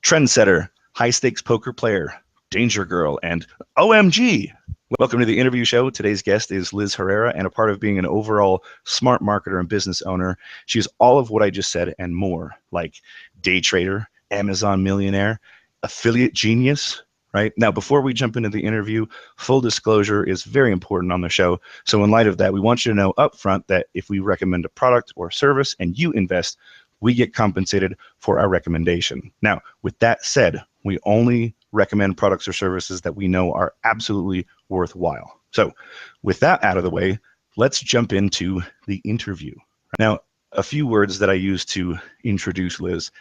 trendsetter, high stakes poker player, danger girl, and OMG. Welcome to the interview show. Today's guest is Liz Herrera, and a part of being an overall smart marketer and business owner, she's all of what I just said and more, like day trader, Amazon millionaire, affiliate genius, right? Now, before we jump into the interview, full disclosure is very important on the show. So in light of that, we want you to know upfront that if we recommend a product or service and you invest, we get compensated for our recommendation. Now, with that said, we only recommend products or services that we know are absolutely worthwhile. So with that out of the way, let's jump into the interview. Now, a few words that I use to introduce Liz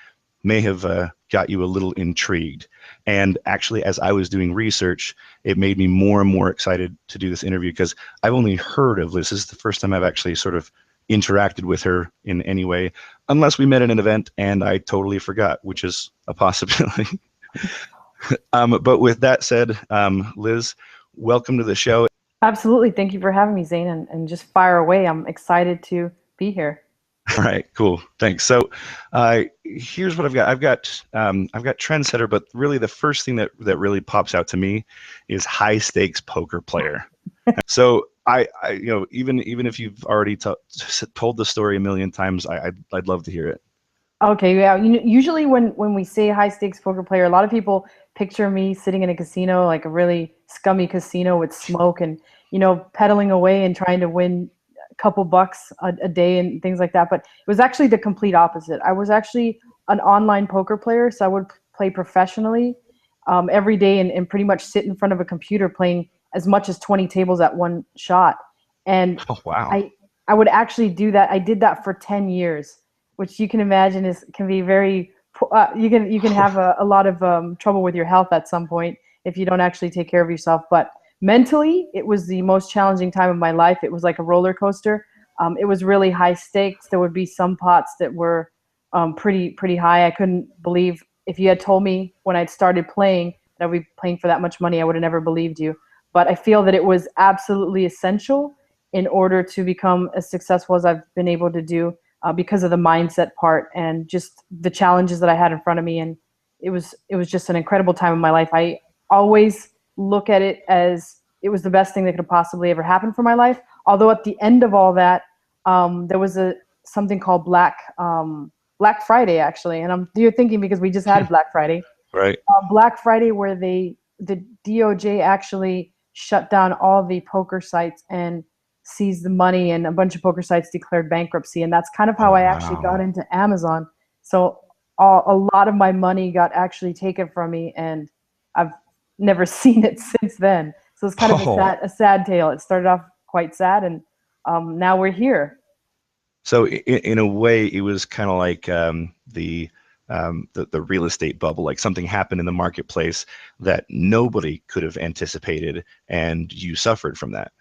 may have got you a little intrigued. And actually, as I was doing research, it made me more and more excited to do this interview because I've only heard of Liz. This is the first time I've actually sort of interacted with her in any way, unless we met at an event and I totally forgot, which is a possibility. But with that said, Liz, welcome to the show. Absolutely. Thank you for having me, Zane, and just fire away. I'm excited to be here. All right, cool. Thanks. So here's what I've got. I've got trendsetter, but really the first thing that really pops out to me is high stakes poker player. So I even if you've already told the story a million times, I'd love to hear it. Okay, yeah. Usually when we say high stakes poker player, a lot of people picture me sitting in a casino, like a really scummy casino with smoke and pedaling away and trying to win a couple bucks a day and things like that. But it was actually the complete opposite. I was actually an online poker player, so I would play professionally every day and pretty much sit in front of a computer playing as much as 20 tables at one shot. And oh, wow. I would actually do that. I did that for 10 years, which you can imagine can be very, you can have a lot of trouble with your health at some point if you don't actually take care of yourself. But mentally, it was the most challenging time of my life. It was like a roller coaster. It was really high stakes. There would be some pots that were pretty high. I couldn't believe, if you had told me when I'd started playing that I'd be playing for that much money, I would have never believed you. But I feel that it was absolutely essential in order to become as successful as I've been able to do because of the mindset part and just the challenges that I had in front of me. And it was just an incredible time in my life. I always look at it as it was the best thing that could have possibly ever happened for my life. Although at the end of all that, there was something called Black Friday, actually. And you're thinking because we just had Black Friday. Right. Black Friday, where the DOJ actually shut down all the poker sites and seized the money, and a bunch of poker sites declared bankruptcy. And that's kind of how I actually got into Amazon. So a lot of my money got actually taken from me, and I've never seen it since then. So it's kind of a sad tale. It started off quite sad, and now we're here. So in a way, it was kind of like the real estate bubble, like something happened in the marketplace that nobody could have anticipated, and you suffered from that.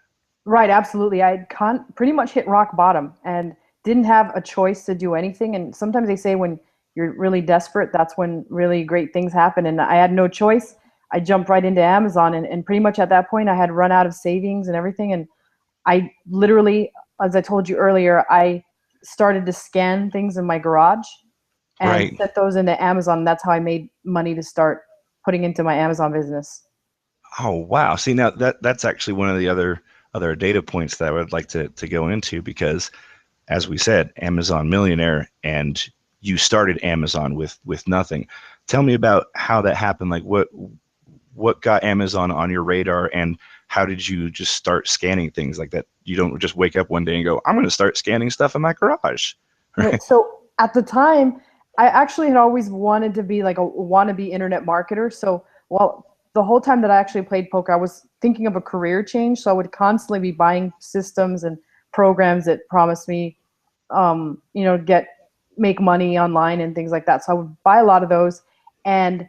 Right, absolutely. I pretty much hit rock bottom and didn't have a choice to do anything. And sometimes they say when you're really desperate, that's when really great things happen. And I had no choice. I jumped right into Amazon, and pretty much at that point I had run out of savings and everything. And I literally, as I told you earlier, I started to scan things in my garage and set those into Amazon. That's how I made money to start putting into my Amazon business. Oh, wow. See, now that's actually one of the other data points that I would like to go into, because as we said, Amazon millionaire, and you started Amazon with nothing. Tell me about how that happened. Like what got Amazon on your radar, and how did you just start scanning things like that? You don't just wake up one day and go, I'm going to start scanning stuff in my garage. Right. So at the time, I actually had always wanted to be like a wannabe internet marketer. So, the whole time that I actually played poker, I was thinking of a career change. So I would constantly be buying systems and programs that promised me, make money online and things like that. So I would buy a lot of those. And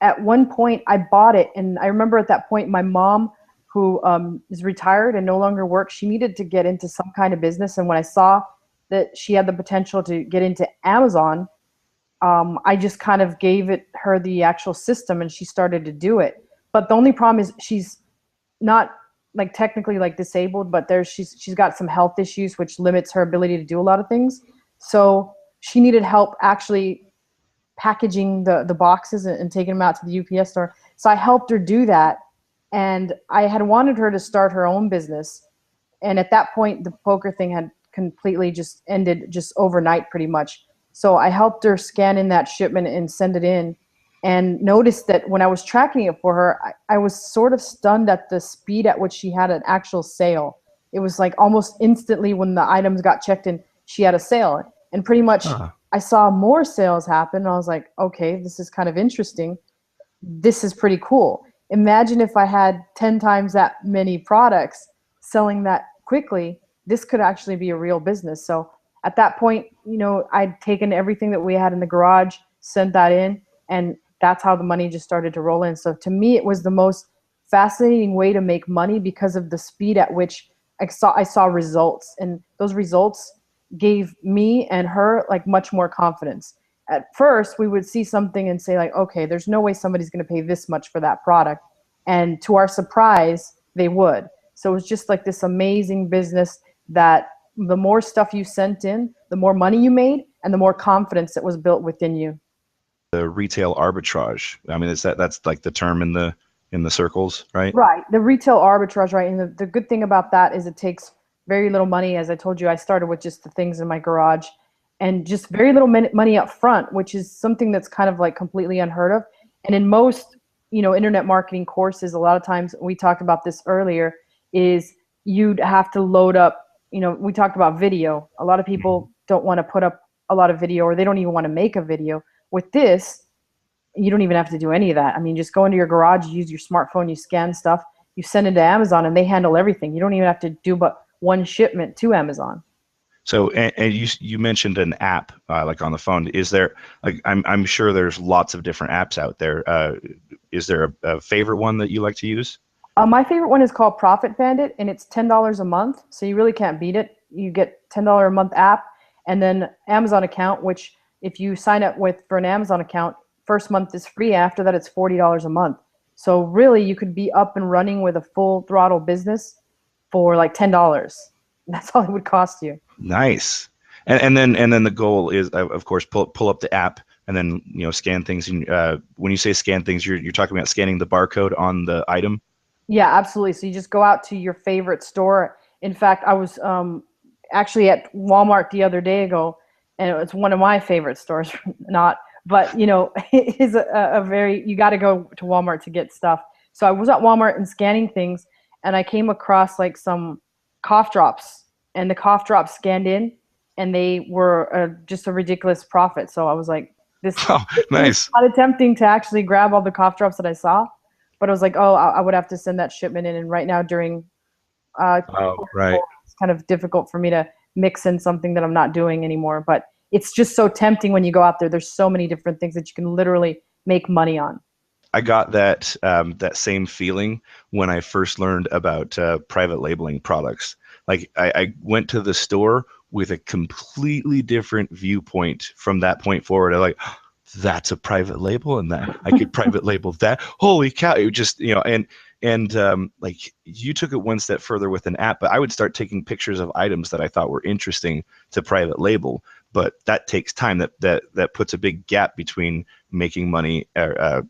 at one point I bought it. And I remember at that point, my mom, who is retired and no longer works, she needed to get into some kind of business. And when I saw that she had the potential to get into Amazon, I just kind of gave her the actual system, and she started to do it. But the only problem is she's not like technically like disabled, but she's got some health issues which limits her ability to do a lot of things. So she needed help actually packaging the boxes and taking them out to the UPS store. So I helped her do that. And I had wanted her to start her own business. And at that point, the poker thing had completely just ended just overnight pretty much. So I helped her scan in that shipment and send it in, and noticed that when I was tracking it for her, I was sort of stunned at the speed at which she had an actual sale. It was like almost instantly when the items got checked in, she had a sale. And pretty much Huh. I saw more sales happen. And I was like, okay, this is kind of interesting. This is pretty cool. Imagine if I had 10 times that many products selling that quickly, this could actually be a real business. So at that point, I'd taken everything that we had in the garage, sent that in, and that's how the money just started to roll in. So to me, it was the most fascinating way to make money because of the speed at which I saw results, and those results gave me and her like much more confidence. At first, we would see something and say like, okay, there's no way somebody's going to pay this much for that product, and to our surprise, they would. So it was just like this amazing business that the more stuff you sent in, the more money you made, and the more confidence that was built within you. The retail arbitrage. I mean, that's like the term in the circles, right? Right. The retail arbitrage, right? And the good thing about that is it takes very little money. As I told you, I started with just the things in my garage and just very little money up front, which is something that's kind of like completely unheard of. And in most, internet marketing courses, a lot of times, we talked about this earlier, is you'd have to load up, we talked about video. A lot of people don't want to put up a lot of video, or they don't even want to make a video. With this, you don't even have to do any of that. I mean, just go into your garage, you use your smartphone, you scan stuff, you send it to Amazon, and they handle everything. You don't even have to do but one shipment to Amazon. So, and you mentioned an app like on the phone. Is there like I'm sure there's lots of different apps out there. Is there a favorite one that you like to use? My favorite one is called Profit Bandit, and it's $10 a month, so you really can't beat it. You get $10 a month app, and then Amazon account, which if you sign up with for an Amazon account, first month is free. After that, it's $40 a month. So really, you could be up and running with a full throttle business for like $10. That's all it would cost you. Nice. And then the goal is, of course, pull up the app and then scan things. And when you say scan things, you're talking about scanning the barcode on the item. Yeah, absolutely. So you just go out to your favorite store. In fact, I was actually at Walmart the other day ago, and it's one of my favorite stores. Not, but it is a very, you got to go to Walmart to get stuff. So I was at Walmart and scanning things, and I came across like some cough drops, and the cough drops scanned in, and they were just a ridiculous profit. So I was like, this. Oh, It was nice. kind of tempting to actually grab all the cough drops that I saw, but I was like, oh, I would have to send that shipment in. And right now during Oh, right. it's kind of difficult for me to mix in something that I'm not doing anymore. But it's just so tempting when you go out there. There's so many different things that you can literally make money on. I got that same feeling when I first learned about private labeling products. Like I went to the store with a completely different viewpoint from that point forward. I like, that's a private label, and that I could private label that. Holy cow! It just and like you took it one step further with an app, but I would start taking pictures of items that I thought were interesting to private label. But that takes time. That puts a big gap between making money, or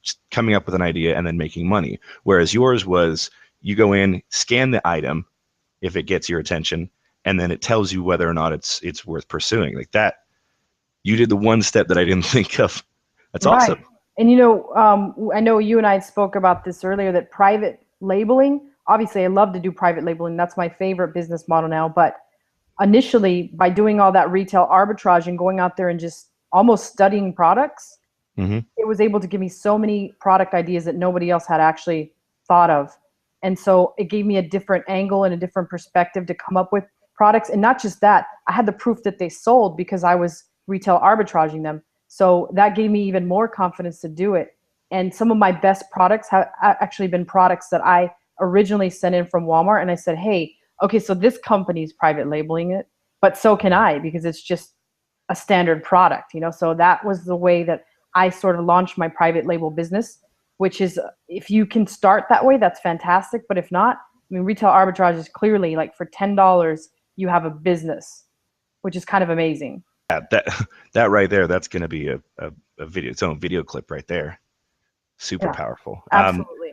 just coming up with an idea and then making money. Whereas yours was, you go in, scan the item if it gets your attention, and then it tells you whether or not it's worth pursuing. Like that, you did the one step that I didn't think of. That's Right. awesome. And I know you and I spoke about this earlier, that private labeling, obviously I love to do private labeling. That's my favorite business model now. But initially, by doing all that retail arbitrage and going out there and just almost studying products, Hmm. it was able to give me so many product ideas that nobody else had actually thought of. And so it gave me a different angle and a different perspective to come up with products. And not just that, I had the proof that they sold because I was retail arbitraging them. So that gave me even more confidence to do it. And some of my best products have actually been products that I originally sent in from Walmart. And I said, hey, okay, so this company's private labeling it, but so can I, because it's just a standard product. So that was the way that I sort of launched my private label business, which is, if you can start that way, that's fantastic. But if not, I mean, retail arbitrage is clearly like for $10, you have a business, which is kind of amazing. Yeah, that right there, that's going to be a video, its own video clip right there. Super Yeah, powerful. absolutely.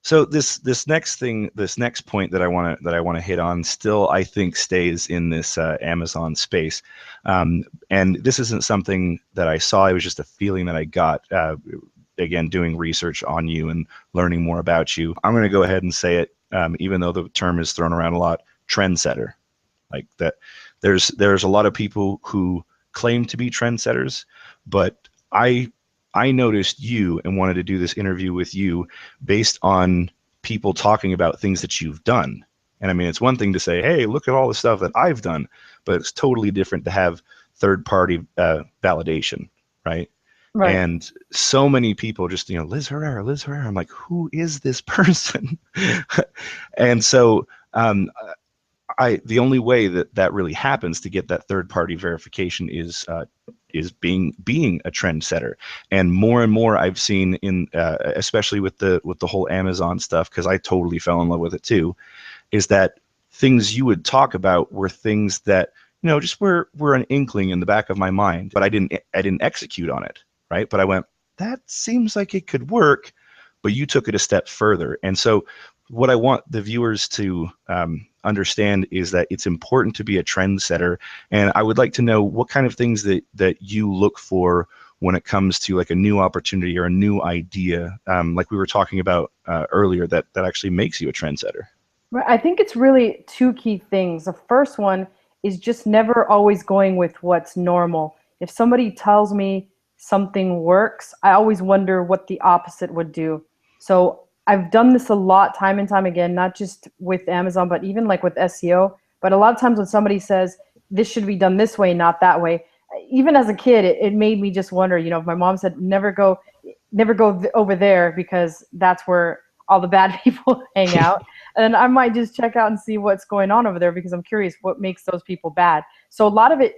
So this next thing, this next point that I want to hit on, still I think stays in this Amazon space, and this isn't something that I saw. It was just a feeling that I got. Again, doing research on you and learning more about you, I'm going to go ahead and say it, even though the term is thrown around a lot. Trendsetter, like that. There's a lot of people who claim to be trendsetters, but I noticed you and wanted to do this interview with you based on people talking about things that you've done. And I mean, it's one thing to say, hey, look at all the stuff that I've done, but it's totally different to have third party validation, right? Right. And so many people just, Liz Herrera, Liz Herrera. I'm like, who is this person? And so the only way that really happens to get that third party verification is being a trendsetter. And more I've seen in especially with the whole Amazon stuff, because I totally fell in love with it too, is that things you would talk about were things that just were an inkling in the back of my mind, but I didn't execute on it, right? But I went, that seems like it could work, but you took it a step further. And so what I want the viewers to understand is that it's important to be a trendsetter. And I would like to know what kind of things that you look for when it comes to like a new opportunity or a new idea, like we were talking about earlier, that actually makes you a trendsetter. Right. I think it's really two key things. The first one is just never always going with what's normal. If somebody tells me something works, I always wonder what the opposite would do. So I've done this a lot, time and time again, not just with Amazon, but even like with SEO. But a lot of times when somebody says this should be done this way, not that way, even as a kid, it made me just wonder. If my mom said never go over there because that's where all the bad people hang out, and I might just check out and see what's going on over there because I'm curious what makes those people bad. So a lot of it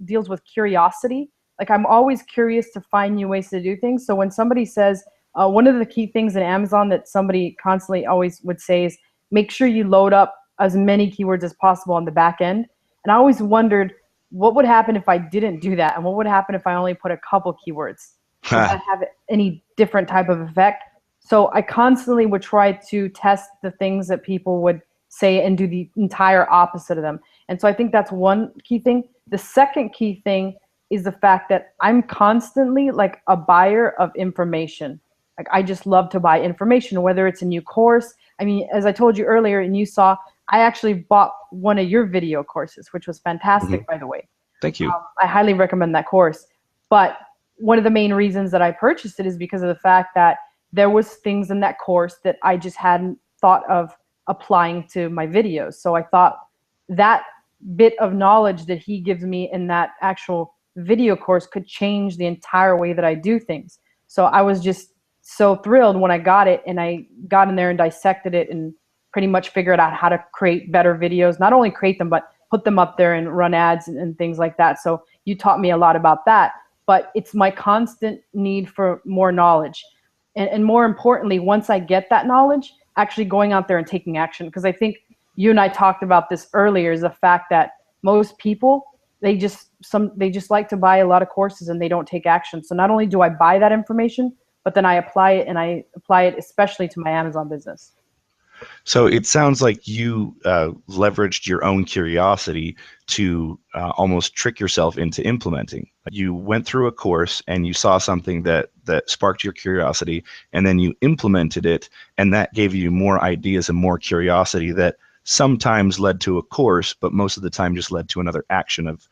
deals with curiosity. Like I'm always curious to find new ways to do things. So when somebody says, one of the key things in Amazon that somebody constantly always would say is make sure you load up as many keywords as possible on the back end. And I always wondered what would happen if I didn't do that, and what would happen if I only put a couple keywords? Would that have any different type of effect? So I constantly would try to test the things that people would say and do the entire opposite of them. And so I think that's one key thing. The second key thing is the fact that I'm constantly like a buyer of information. Like I just love to buy information, whether it's a new course. I mean, as I told you earlier and you saw, I actually bought one of your video courses, which was fantastic, by the way. Thank you. I highly recommend that course. But one of the main reasons that I purchased it is because of the fact that there was things in that course that I just hadn't thought of applying to my videos. So I thought that bit of knowledge that he gives me in that actual video course could change the entire way that I do things. So I was just so thrilled when I got it, and I got in there and dissected it and pretty much figured out how to create better videos, not only create them, but put them up there and run ads and things like that. So you taught me a lot about that, but it's my constant need for more knowledge. And more importantly, once I get that knowledge, actually going out there and taking action. Because I think you and I talked about this earlier, is the fact that most people, they just like to buy a lot of courses and they don't take action. So not only do I buy that information, but then I apply it, and I apply it especially to my Amazon business. So it sounds like you leveraged your own curiosity to almost trick yourself into implementing. You went through a course and you saw something that sparked your curiosity, and then you implemented it, and that gave you more ideas and more curiosity that sometimes led to a course, but most of the time just led to another action of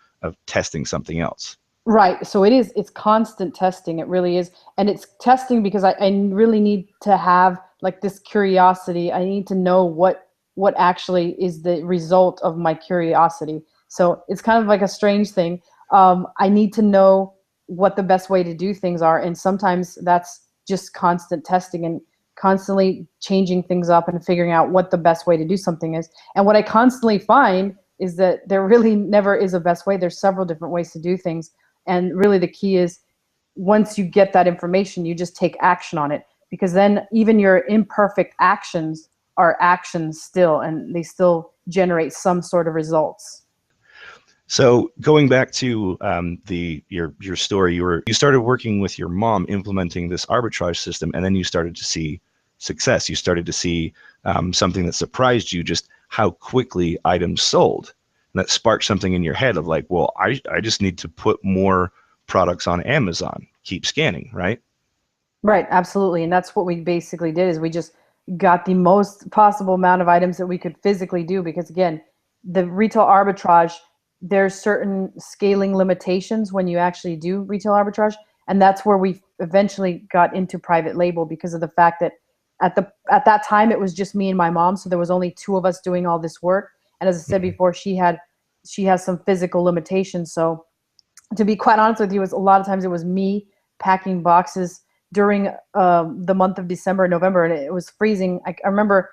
testing something else. Right. So it's constant testing. It really is. And it's testing because I really need to have like this curiosity. I need to know what actually is the result of my curiosity. So it's kind of like a strange thing. I need to know what the best way to do things are. And sometimes that's just constant testing and constantly changing things up and figuring out what the best way to do something is. And what I constantly find is that there really never is a best way. There's several different ways to do things. And really the key is once you get that information, you just take action on it, because then even your imperfect actions are actions still, and they still generate some sort of results. So going back to your story, you started working with your mom implementing this arbitrage system, and then you started to see success. You started to see something that surprised you, just how quickly items sold. And that sparked something in your head of like, well, I just need to put more products on Amazon. Keep scanning, right? Right, absolutely. And that's what we basically did is we just got the most possible amount of items that we could physically do because again, the retail arbitrage, there's certain scaling limitations when you actually do retail arbitrage, and that's where we eventually got into private label because of the fact that at that time it was just me and my mom, so there was only two of us doing all this work. And as I said Mhm. before, she has some physical limitations, so to be quite honest with you, it was a lot of times it was me packing boxes during the month of December and November, and it was freezing. I remember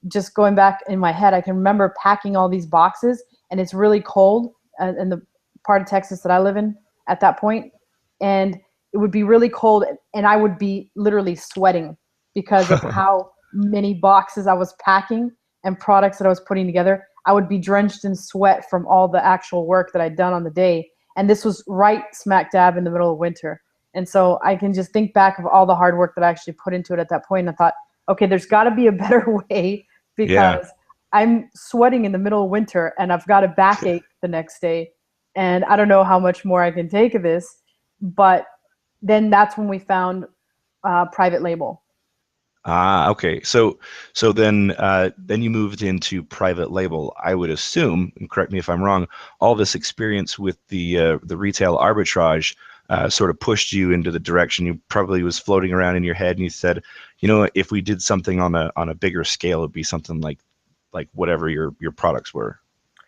just going back in my head, I can remember packing all these boxes, and it's really cold in the part of Texas that I live in at that point, and it would be really cold, and I would be literally sweating because of how many boxes I was packing and products that I was putting together. I would be drenched in sweat from all the actual work that I'd done on the day, and this was right smack dab in the middle of winter. And so I can just think back of all the hard work that I actually put into it at that point. And I thought, okay, there's got to be a better way Yeah. because I'm sweating in the middle of winter and I've got a backache the next day. And I don't know how much more I can take of this. But then that's when we found private label. Ah, okay. So then you moved into private label. I would assume, and correct me if I'm wrong, all this experience with the retail arbitrage sort of pushed you into the direction you probably was floating around in your head, and you said, you know, if we did something on a bigger scale, it'd be something like whatever your products were.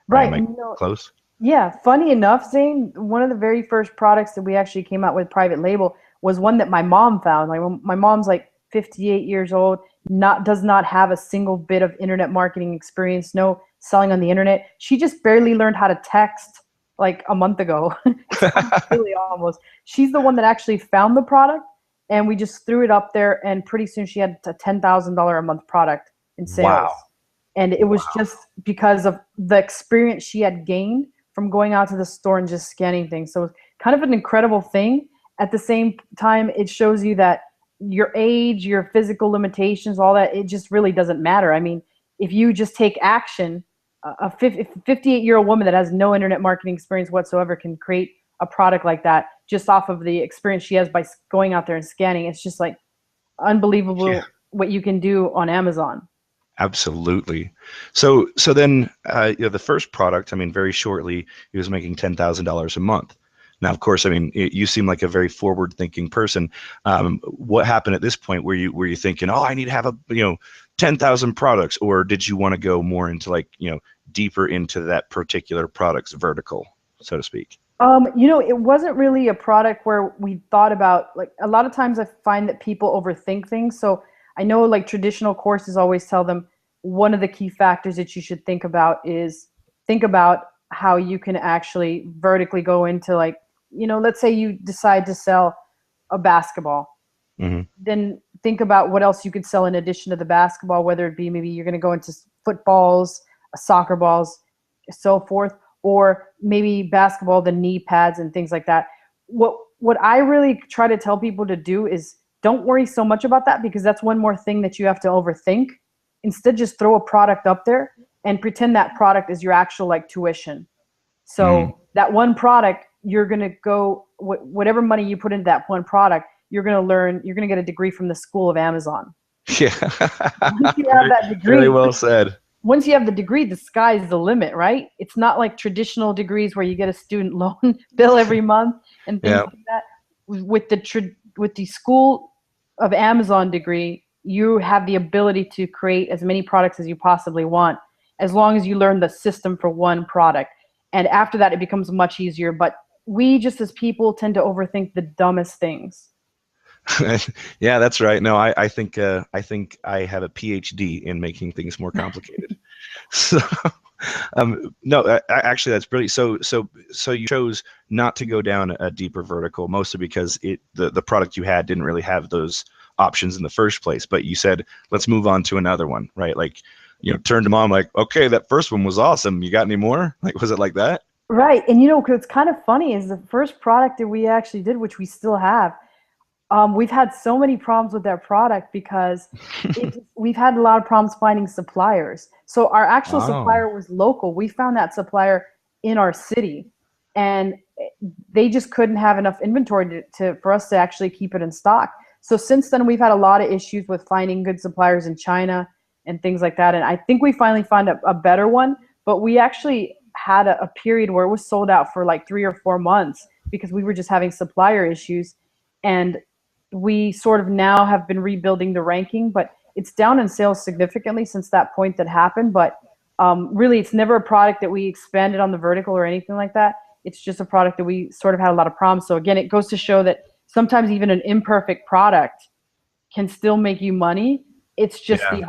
Right? Am Right. I No, close? yeah, funny enough, Zane, one of the very first products that we actually came out with private label was one that my mom found. Like my mom's like 58 years old, not does not have a single bit of internet marketing experience, no selling on the internet. She just barely learned how to text like a month ago. It's really almost. She's the one that actually found the product and we just threw it up there and pretty soon she had a $10,000 a month product in Wow. sales. And it was Wow. just because of the experience she had gained from going out to the store and just scanning things. So it's kind of an incredible thing. At the same time, it shows you that your age, your physical limitations, all that, it just really doesn't matter. I mean, if you just take action, a 58-year-old woman that has no internet marketing experience whatsoever can create a product like that just off of the experience she has by going out there and scanning. It's just like Yeah. unbelievable what you can do on Amazon. Absolutely. So then, you know, the first product, I mean, very shortly, he was making $10,000 a month. Now, of course, I mean, you seem like a very forward-thinking person. What happened at this point? Were you thinking, oh, I need to have 10,000 products, or did you want to go more into like, deeper into that particular product's vertical, so to speak? It wasn't really a product where we thought about like a lot of times I find that people overthink things. So I know like traditional courses always tell them one of the key factors that you should think about is think about how you can actually vertically go into like, let's say you decide to sell a basketball, Hmm. then think about what else you could sell in addition to the basketball, whether it be maybe you're going to go into footballs, soccer balls, so forth, or maybe basketball, the knee pads and things like that. What I really try to tell people to do is don't worry so much about that because that's one more thing that you have to overthink. Instead, just throw a product up there and pretend that product is your actual like tuition. Mm. So that one product, you're going to go, whatever money you put into that one product, you're going to learn, you're going to get a degree from the school of Amazon. Yeah. Once you have Very, that very degree, well said. once you have the degree, the sky's the limit, right? It's not like traditional degrees where you get a student loan bill every month and things Yeah. like that. With the school of Amazon degree, you have the ability to create as many products as you possibly want, as long as you learn the system for one product. And after that, it becomes much easier. But we just as people tend to overthink the dumbest things. Yeah, that's right. No, I think I have a PhD in making things more complicated. So, no, actually, that's brilliant. So you chose not to go down a deeper vertical, mostly because the product you had didn't really have those options in the first place. But you said, let's move on to another one, right? Like, turned to mom like, okay, that first one was awesome. You got any more? Like, was it like that? Right. And what's kind of funny is the first product that we actually did, which we still have, we've had so many problems with that product because we've had a lot of problems finding suppliers. So our actual Wow. supplier was local. We found that supplier in our city, and they just couldn't have enough inventory for us to actually keep it in stock. So since then, we've had a lot of issues with finding good suppliers in China and things like that. And I think we finally found a better one, but we actually had a period where it was sold out for like 3 or 4 months because we were just having supplier issues. And we sort of now have been rebuilding the ranking, but it's down in sales significantly since that point that happened. But really, it's never a product that we expanded on the vertical or anything like that. It's just a product that we sort of had a lot of problems. So again, it goes to show that sometimes even an imperfect product can still make you money. It's just Yeah.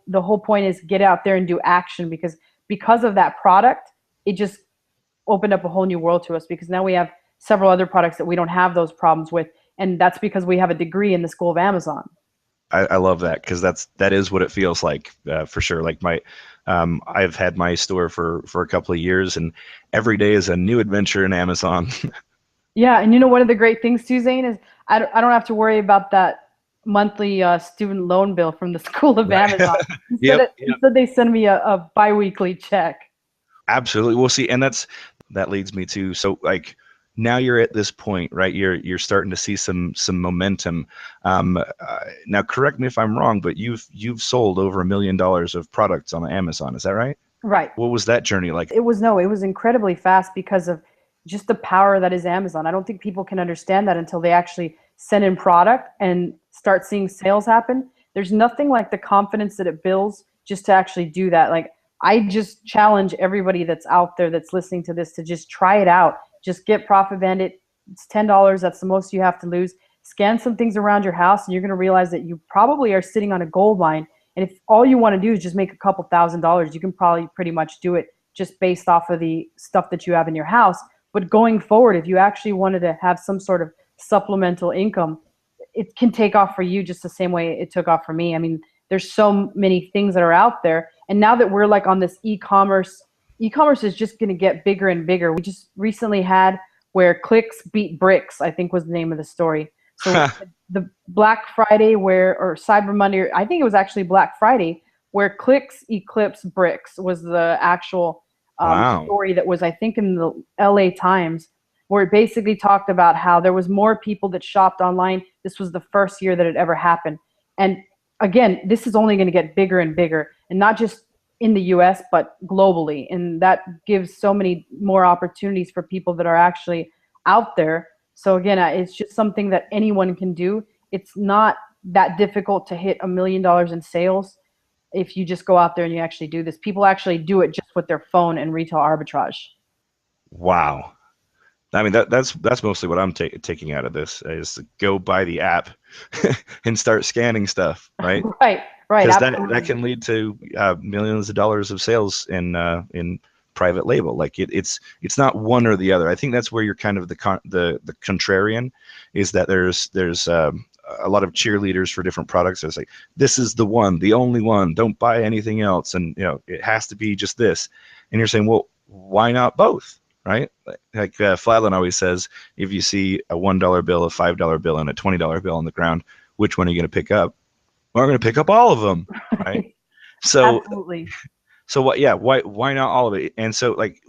the whole point is get out there and do action, because of that product, it just opened up a whole new world to us, because now we have several other products that we don't have those problems with, and that's because we have a degree in the School of Amazon. I love that because that is what it feels like for sure. Like I've had my store for a couple of years, and every day is a new adventure in Amazon. Yeah, and one of the great things too, Zane, is I don't have to worry about that monthly student loan bill from the School of Right. Amazon. Instead, Yep. Yep. instead they send me a biweekly check. Absolutely. We'll see, and that leads me to, so like now you're at this point, right? You're starting to see some momentum. Now, correct me if I'm wrong, but you've sold over $1 million of products on Amazon. Is that right? Right. What was that journey like? It was incredibly fast because of just the power that is Amazon. I don't think people can understand that until they actually send in product and start seeing sales happen. There's nothing like the confidence that it builds just to actually do that. Like, I just challenge everybody that's out there that's listening to this to just try it out. Just get Profit Bandit. It's $10. That's the most you have to lose. Scan some things around your house, and you're going to realize that you probably are sitting on a gold mine. And if all you want to do is just make a couple $1,000s, you can probably pretty much do it just based off of the stuff that you have in your house. But going forward, if you actually wanted to have some sort of supplemental income, it can take off for you just the same way it took off for me. I mean, there's so many things that are out there. And now that we're like on this e-commerce is just going to get bigger and bigger. We just recently had where clicks beat bricks, I think was the name of the story. So the Black Friday or Cyber Monday, I think it was actually Black Friday, where clicks eclipse bricks was the actual Wow. story that was, I think, in the LA Times, where it basically talked about how there was more people that shopped online. This was the first year that it ever happened. And again, this is only going to get bigger and bigger, and not just in the US, but globally. And that gives so many more opportunities for people that are actually out there. So again, it's just something that anyone can do. It's not that difficult to hit $1 million in sales if you just go out there and you actually do this. People actually do it just with their phone and retail arbitrage. Wow. I mean, that's mostly what I'm taking out of this is to go buy the app and start scanning stuff, right? Right, right, Because that absolutely. can lead to millions of dollars of sales in private label. Like it's not one or the other. I think that's where you're kind of the contrarian, is that there's a lot of cheerleaders for different products. It's like, this is the one, the only one. Don't buy anything else, and it has to be just this. And you're saying, well, why not both? Right? Like Flatland always says, if you see a $1 bill, a $5 bill, and a $20 bill on the ground, which one are you going to pick up? Well, I'm going to pick up all of them, right? So, Absolutely. so what? Yeah, why not all of it? And so, like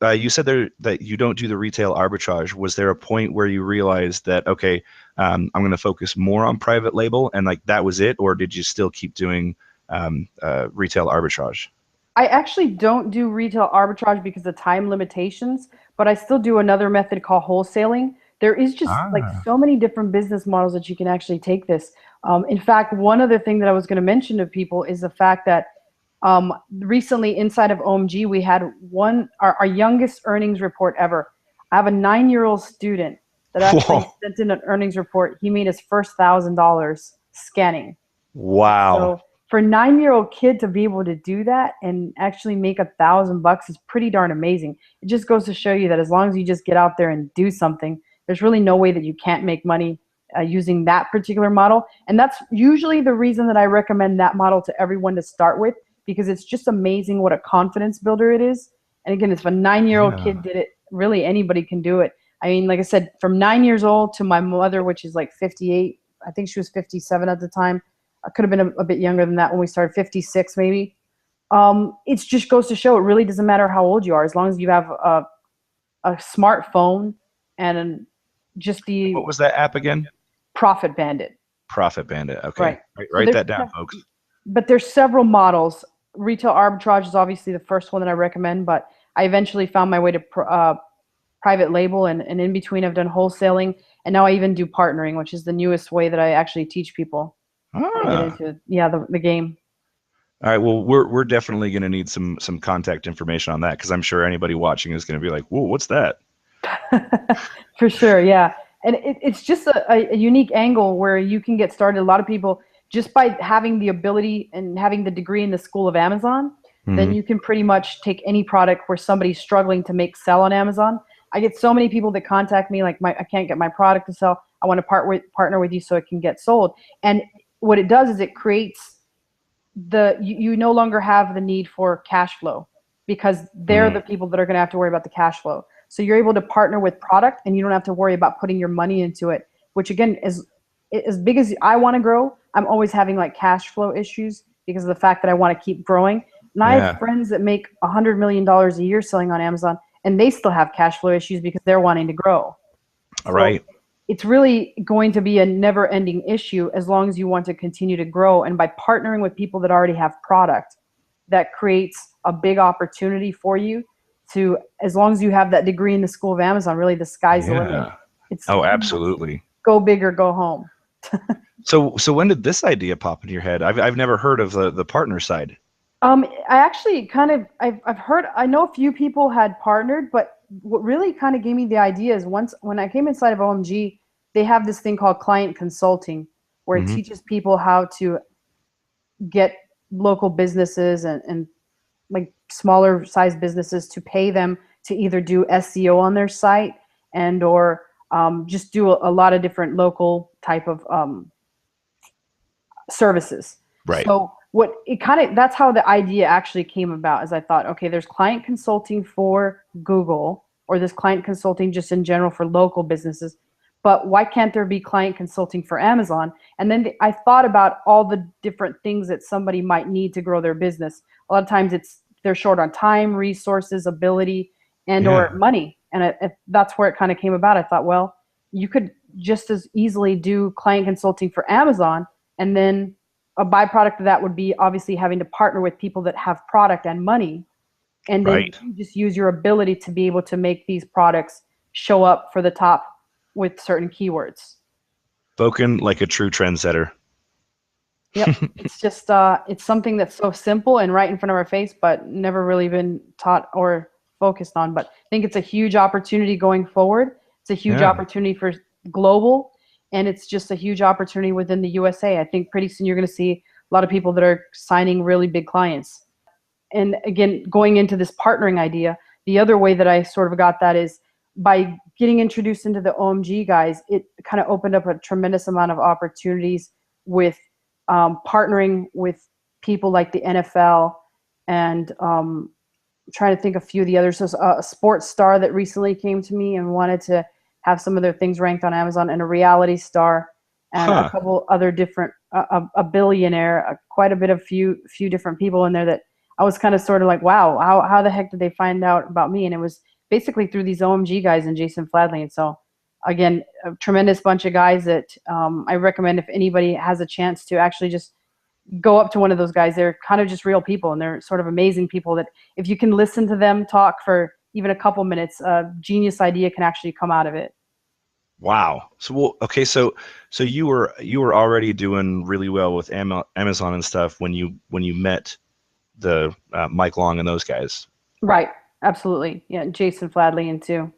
you said there that you don't do the retail arbitrage. Was there a point where you realized that okay, I'm going to focus more on private label, and like that was it, or did you still keep doing retail arbitrage? I actually don't do retail arbitrage because of time limitations, but I still do another method called wholesaling. There is just like Ah, so many different business models that you can actually take this. In fact, one other thing that I was going to mention to people is the fact that recently inside of OMG, we had our youngest earnings report ever. I have a 9-year-old student that actually whoa, sent in an earnings report. He made his first $1,000 scanning. wow, So for a 9-year-old kid to be able to do that and actually make $1,000 is pretty darn amazing. It just goes to show you that as long as you just get out there and do something, there's really no way that you can't make money using that particular model. And that's usually the reason that I recommend that model to everyone to start with, because it's just amazing what a confidence builder it is. And again, if a 9-year-old Yeah. kid did it, really anybody can do it. I mean, like I said, from 9 years old to my mother, which is like 58, I think she was 57 at the time. I could have been a bit younger than that when we started, 56 maybe. It just goes to show it really doesn't matter how old you are, as long as you have a smartphone and just the What was that app again? Profit Bandit. Profit Bandit. Okay. Right. So Write that down, folks. but there's several models. Retail arbitrage is obviously the first one that I recommend, but I eventually found my way to private label, and in between I've done wholesaling, and now I even do partnering, which is the newest way that I actually teach people how to get into the game. All right. Well, we're definitely going to need some contact information on that, because I'm sure anybody watching is going to be like, "Whoa, what's that?" For sure, yeah. And it's just a unique angle where you can get started. A lot of people, just by having the ability and having the degree in the school of Amazon, then you can pretty much take any product where somebody's struggling to make sell on Amazon. I get so many people that contact me like, I can't get my product to sell. I want to partner with you so it can get sold. And what it does is it creates you no longer have the need for cash flow, because they're the people that are going to have to worry about the cash flow. So you're able to partner with product, and you don't have to worry about putting your money into it, which again is as big as I want to grow. I'm always having like cash flow issues because of the fact that I want to keep growing. And I have friends that make $100 million a year selling on Amazon, and they still have cash flow issues because they're wanting to grow. All right. It's really going to be a never-ending issue as long as you want to continue to grow. And by partnering with people that already have product, that creates a big opportunity for you to, as long as you have that degree in the school of Amazon, really the sky's the limit. Absolutely. Go big or go home. So when did this idea pop into your head? I've never heard of the partner side. I actually I've heard, I know a few people had partnered, but what really kind of gave me the idea is when I came inside of OMG, they have this thing called client consulting, where it teaches people how to get local businesses and like smaller size businesses to pay them to either do SEO on their site and or just do a lot of different local type of services. Right. So that's how the idea actually came about, is I thought, okay, there's client consulting for Google, or there's client consulting just in general for local businesses, but why can't there be client consulting for Amazon? And then I thought about all the different things that somebody might need to grow their business. A lot of times they're short on time, resources, ability, and or money. And that's where it kind of came about. I thought, well, you could just as easily do client consulting for Amazon, and then a byproduct of that would be obviously having to partner with people that have product and money. And then you just use your ability to be able to make these products show up for the top with certain keywords. Spoken like a true trendsetter. Yep. It's just, it's something that's so simple and right in front of our face, but never really been taught or focused on. But I think it's a huge opportunity going forward. It's a huge opportunity for global, and it's just a huge opportunity within the USA. I think pretty soon you're going to see a lot of people that are signing really big clients. And again, going into this partnering idea, the other way that I sort of got that is by getting introduced into the OMG guys, it kind of opened up a tremendous amount of opportunities with partnering with people like the NFL and trying to think of a few of the others. So a sports star that recently came to me and wanted to have some of their things ranked on Amazon, and a reality star, and a couple other different, a billionaire, quite a bit of few different people in there that I was kind of sort of like, wow, how the heck did they find out about me? And it was basically through these OMG guys and Jason Fladley. And so again, a tremendous bunch of guys that I recommend if anybody has a chance to actually just go up to one of those guys. They're kind of just real people, and they're sort of amazing people that if you can listen to them talk for even a couple minutes, a genius idea can actually come out of it. Wow. So okay, so you were already doing really well with Amazon and stuff when you met the Mike Long and those guys. Right. Absolutely. Yeah. Jason Fladley and too.